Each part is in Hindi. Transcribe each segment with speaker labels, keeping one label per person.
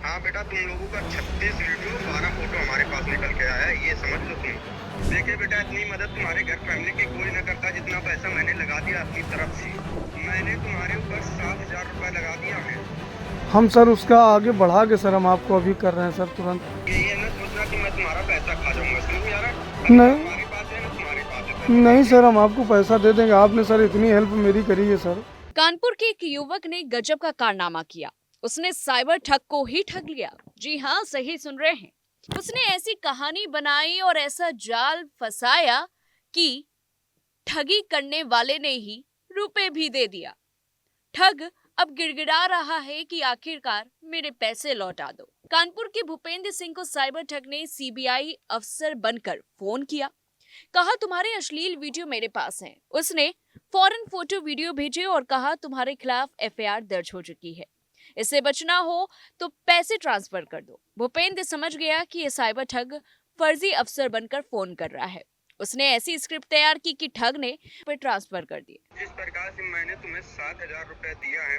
Speaker 1: हाँ बेटा, तुम लोगों का 36 वीडियो 12 फोटो हमारे पास निकल के आया है, ये समझ लो तुम। देखिए बेटा, इतनी मदद तुम्हारे घर फैमिली की कोई न करता जितना पैसा मैंने लगा दिया अपनी तरफ से। मैंने तुम्हारे ऊपर 7,000 रुपए लगा दिया है।
Speaker 2: हम सर उसका आगे बढ़ा के सर हम आपको अभी कर रहे हैं सर तुरंत।
Speaker 1: ये ना सोचना कि मैं तुम्हारा पैसा खा जाऊंगा, समझ में आ रहा है? अभी ना
Speaker 2: नहीं
Speaker 1: हमारे पास है ना तुम्हारे पास है पैसा
Speaker 2: नहीं
Speaker 1: देने के
Speaker 2: सर,
Speaker 1: लिए।
Speaker 2: हम आपको पैसा दे देंगे। आपने सर इतनी हेल्प मेरी करी है सर।
Speaker 3: कानपुर के एक युवक ने गजब का कारनामा किया। उसने साइबर ठग को ही ठग लिया। जी हाँ, सही सुन रहे हैं। उसने ऐसी कहानी बनाई और ऐसा जाल फंसाया कि ठगी करने वाले ने ही रुपए भी दे दिया। ठग अब गिड़गिड़ा रहा है कि आखिरकार मेरे पैसे लौटा दो। कानपुर के भूपेंद्र सिंह को साइबर ठग ने सीबीआई अफसर बनकर फोन किया। कहा तुम्हारे अश्लील वीडियो मेरे पास हैं। उसने फौरन फोटो वीडियो भेजे और कहा तुम्हारे खिलाफ एफआईआर दर्ज हो चुकी है, इससे बचना हो तो पैसे ट्रांसफर कर दो। भूपेंद्र समझ गया कि ये साइबर ठग फर्जी अफसर बनकर फोन कर रहा है। उसने ऐसी स्क्रिप्ट तैयार की कि ठग ने पे ट्रांसफर कर दिए।
Speaker 1: जिस प्रकार से मैंने तुम्हें 7,000 रुपए दिया है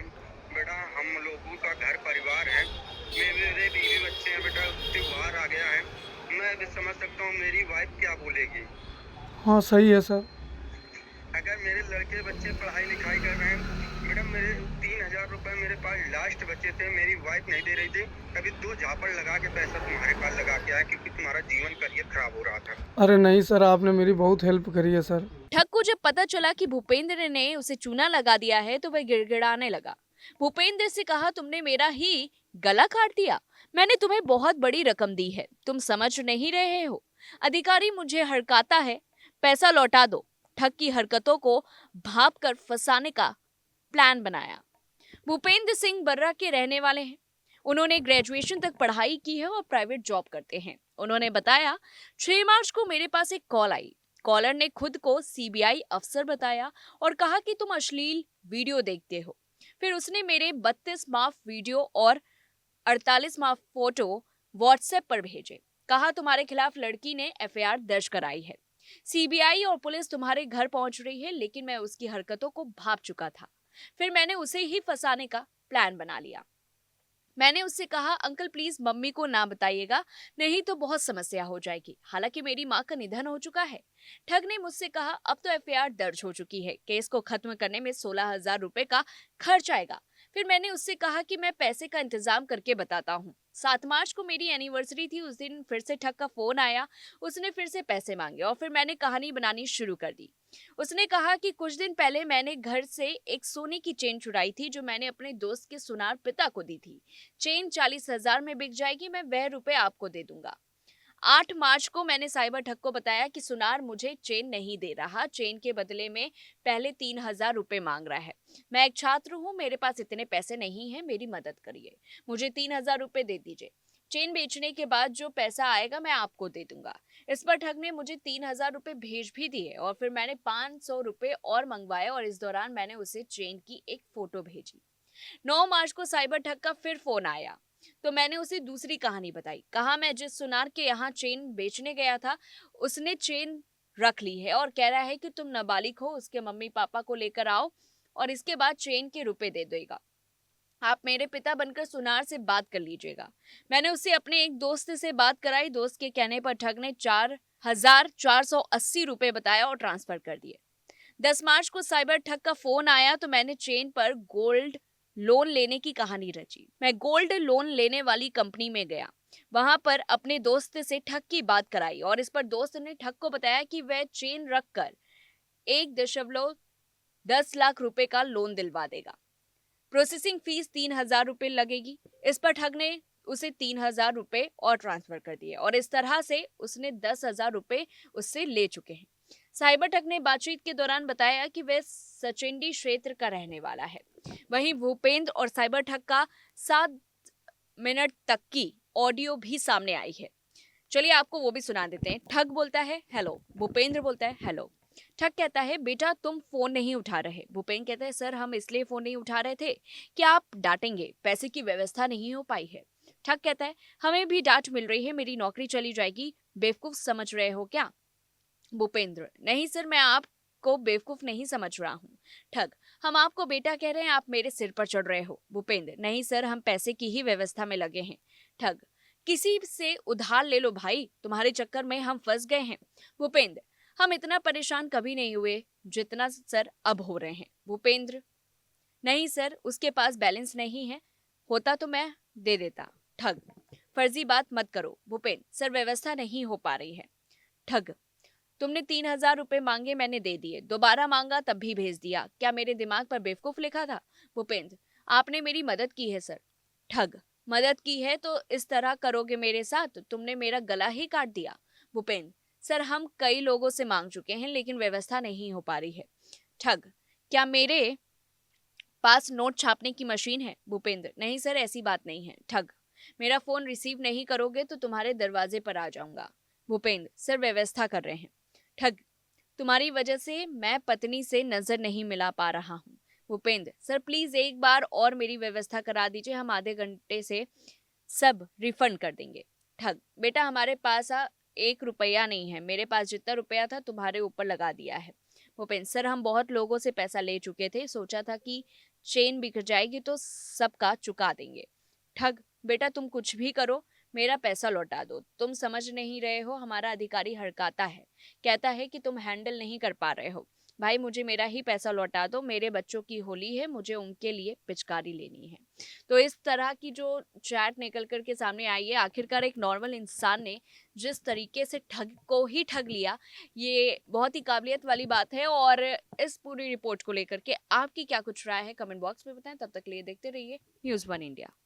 Speaker 1: बेटा, हम लोगों का घर परिवार है, मेरे बीवी बच्चे हैं बेटा, त्योहार आ गया है, मैं भी समझ सकता हूँ मेरी वाइफ क्या बोलेगी।
Speaker 2: हाँ सही है सर।
Speaker 1: अगर मेरे लड़के बच्चे पढ़ाई लिखाई कर रहे हैं मैडम, मेरे 3,000 रुपए मेरे पास लास्ट बचे थे, मेरी वाइफ नहीं दे रही थी, कभी 2 झापड़ लगा के पैसा तुम्हारे पास लगा के आया क्योंकि तुम्हारा जीवन करियर खराब हो रहा था।
Speaker 2: अरे नहीं सर, आपने मेरी बहुत हेल्प करी है सर।
Speaker 3: ठग को जब पता चला कि भूपेंद्र ने उसे चूना लगा दिया है तो वह गिड़गिड़ाने लगा। भूपेंद्र से कहा तुमने मेरा ही गला काट दिया। मैंने तुम्हें बहुत बड़ी रकम दी है, तुम समझ नहीं रहे हो। अधिकारी मुझे हड़काता है, पैसा लौटा दो। ठग की हरकतों को भाप कर फंसाने का प्लान बनाया। भूपेंद्र सिंह बर्रा के रहने वाले हैं। उन्होंने ग्रेजुएशन तक पढ़ाई की है और प्राइवेट जॉब करते हैं। उन्होंने बताया 6 मार्च को मेरे पास एक कॉल आई। कॉलर ने खुद को सीबीआई अफसर बताया और कहा कि तुम अश्लील वीडियो देखते हो। फिर उसने मेरे 32 माफ वीडियो और 48 माफ फोटो व्हाट्सएप पर भेजे। कहा तुम्हारे खिलाफ लड़की ने एफआईआर दर्ज कराई है। सीबीआई और पुलिस तुम्हारे घर पहुंच रही है, लेकिन मैं उसकी हरकतों को भांप चुका था। फिर मैंने उसे ही फंसाने का प्लान बना लिया। मैंने उससे कहा अंकल प्लीज मम्मी को ना बताइएगा, नहीं तो बहुत समस्या हो जाएगी। हालांकि मेरी माँ का निधन हो चुका है। ठग ने मुझसे कहा अब तो एफआईआर दर्ज हो चुकी है, केस को खत्म करने में 16,000 रुपए का खर्च आएगा। फिर मैंने उससे कहा कि मैं पैसे का इंतजाम करके बताता हूँ। 7 मार्च को मेरी एनिवर्सरी थी, उस दिन फिर से ठग का फोन आया। उसने फिर से पैसे मांगे और फिर मैंने कहानी बनानी शुरू कर दी। उसने कहा कि कुछ दिन पहले मैंने घर से एक सोने की चेन चुराई थी जो मैंने अपने दोस्त के सुनार पिता को दी थी। चेन 40,000 में बिक जाएगी, मैं वह रुपए आपको दे दूंगा। 8 मार्च को मैंने साइबर ठग को बताया कि सुनार मुझे चेन नहीं दे रहा, चेन के बदले में पहले 3,000 रुपए मांग रहा है। मैं एक छात्र हूँ, मेरे पास इतने पैसे नहीं हैं, मेरी मदद करिए, मुझे 3,000 रुपए दे दीजिए। चेन बेचने के बाद जो पैसा आएगा मैं आपको दे दूंगा। इस पर ठग ने मुझे 3,000 रुपए भेज भी दिए और फिर मैंने 500 रुपए और मंगवाए और इस दौरान मैंने उसे चेन की एक फोटो भेजी। 9 मार्च को साइबर ठग का फिर फोन आया तो मैंने उसे दूसरी कहानी बताई। कहा मैं जिस सुनार के यहाँ चेन बेचने गया था उसने चेन रख ली है और कह रहा है कि तुम नाबालिग हो, उसके मम्मी पापा को लेकर आओ और इसके बाद चेन के रुपए दे देगा। आप मेरे पिता बनकर सुनार से बात कर लीजिएगा। मैंने उससे अपने एक दोस्त से बात कराई। दोस्त के कहने पर ठग ने 4,480 रुपए बताया और ट्रांसफर कर दिए। 10 मार्च को साइबर ठग का फोन आया तो मैंने चेन पर गोल्ड लोन लेने की कहानी रची। मैं गोल्ड लोन लेने वाली कंपनी में गया, वहां पर अपने दोस्त से ठग की बात कराई और इस पर दोस्त ने ठग को बताया कि वह चेन रखकर 1.10 लाख रुपए का लोन दिलवा देगा। प्रोसेसिंग फीस 3,000 रुपए लगेगी। इस पर ठग ने उसे 3,000 रुपए और ट्रांसफर कर दिए और इस तरह से उसने 10,000 रुपए उससे ले चुके हैं। साइबर ठग ने बातचीत के दौरान बताया कि वह सचिंडी क्षेत्र का रहने वाला है। वहीं भूपेंद्र और साइबर ठग का 7 मिनट तक की ऑडियो भी सामने आई है। चलिए आपको वो भी सुना देते हैं। ठग बोलता है हेलो, भूपेंद्र बोलता है हेलो। ठग कहता है बेटा तुम फोन नहीं उठा रहे। भूपेंद्र कहता है सर हम इसलिए फोन नहीं उठा रहे थे कि आप डांटेंगे, पैसे की व्यवस्था नहीं हो पाई है। ठग कहता है हमें भी डांट मिल रही है, मेरी नौकरी चली जाएगी, बेवकूफ समझ रहे हो क्या। भूपेंद्र नहीं सर, मैं आपको को बेवकूफ नहीं समझ रहा हूँ। ठग, हम आपको बेटा कह रहे हैं, आप मेरे सिर पर चढ़ रहे हो। भूपेंद्र, नहीं सर, हम पैसे की ही व्यवस्था में लगे हैं। ठग, किसी से उधार ले लो भाई, तुम्हारे चक्कर में हम फंस गए हैं। भूपेंद्र, हम इतना परेशान कभी नहीं हुए जितना सर अब हो रहे हैं। भूपेंद्र, नहीं सर, उसके पास बैलेंस नहीं है, होता तो मैं दे देता। ठग, फर्जी बात मत करो। भूपेंद्र, सर व्यवस्था नहीं हो पा रही है। ठग, तुमने 3,000 रुपए मांगे, मैंने दे दिए, दोबारा मांगा तब भी भेज दिया, क्या मेरे दिमाग पर बेवकूफ लिखा था? भूपेंद्र, आपने मेरी मदद की है सर। ठग, मदद की है तो इस तरह करोगे मेरे साथ? तुमने मेरा गला ही काट दिया। भूपेंद्र, सर हम कई लोगों से मांग चुके हैं लेकिन व्यवस्था नहीं हो पा रही है। ठग, क्या मेरे पास नोट छापने की मशीन है? भूपेंद्र, नहीं सर, ऐसी बात नहीं है। ठग, मेरा फोन रिसीव नहीं करोगे तो तुम्हारे दरवाजे पर आ जाऊंगा। भूपेंद्र, सर व्यवस्था कर रहे हैं। ठग, तुम्हारी वजह से मैं पत्नी से नजर नहीं मिला पा रहा हूँ। भूपेंद्र, सर प्लीज एक बार और मेरी व्यवस्था करा दीजिए, हम आधे घंटे से सब रिफंड कर देंगे। ठग, बेटा हमारे पास 1 रुपया नहीं है, मेरे पास जितना रुपया था तुम्हारे ऊपर लगा दिया है। भूपेंद्र, सर हम बहुत लोगों से पैसा ले चुके थे, सोचा था कि चेन बिक जाएगी तो सबका चुका देंगे। ठग, बेटा तुम कुछ भी करो, मेरा पैसा लौटा दो। तुम समझ नहीं रहे हो, हमारा अधिकारी हड़काता है, कहता है कि तुम हैंडल नहीं कर पा रहे हो। भाई मुझे मेरा ही पैसा लौटा दो, मेरे बच्चों की होली है, मुझे उनके लिए पिचकारी लेनी है। तो इस तरह की जो चैट निकल कर के सामने आई है, आखिरकार एक नॉर्मल इंसान ने जिस तरीके से ठग को ही ठग लिया, ये बहुत ही काबिलियत वाली बात है। और इस पूरी रिपोर्ट को लेकर के आपकी क्या कुछ राय है, कमेंट बॉक्स में बताएं। तब तक के लिए देखते रहिए न्यूज़ 1 इंडिया।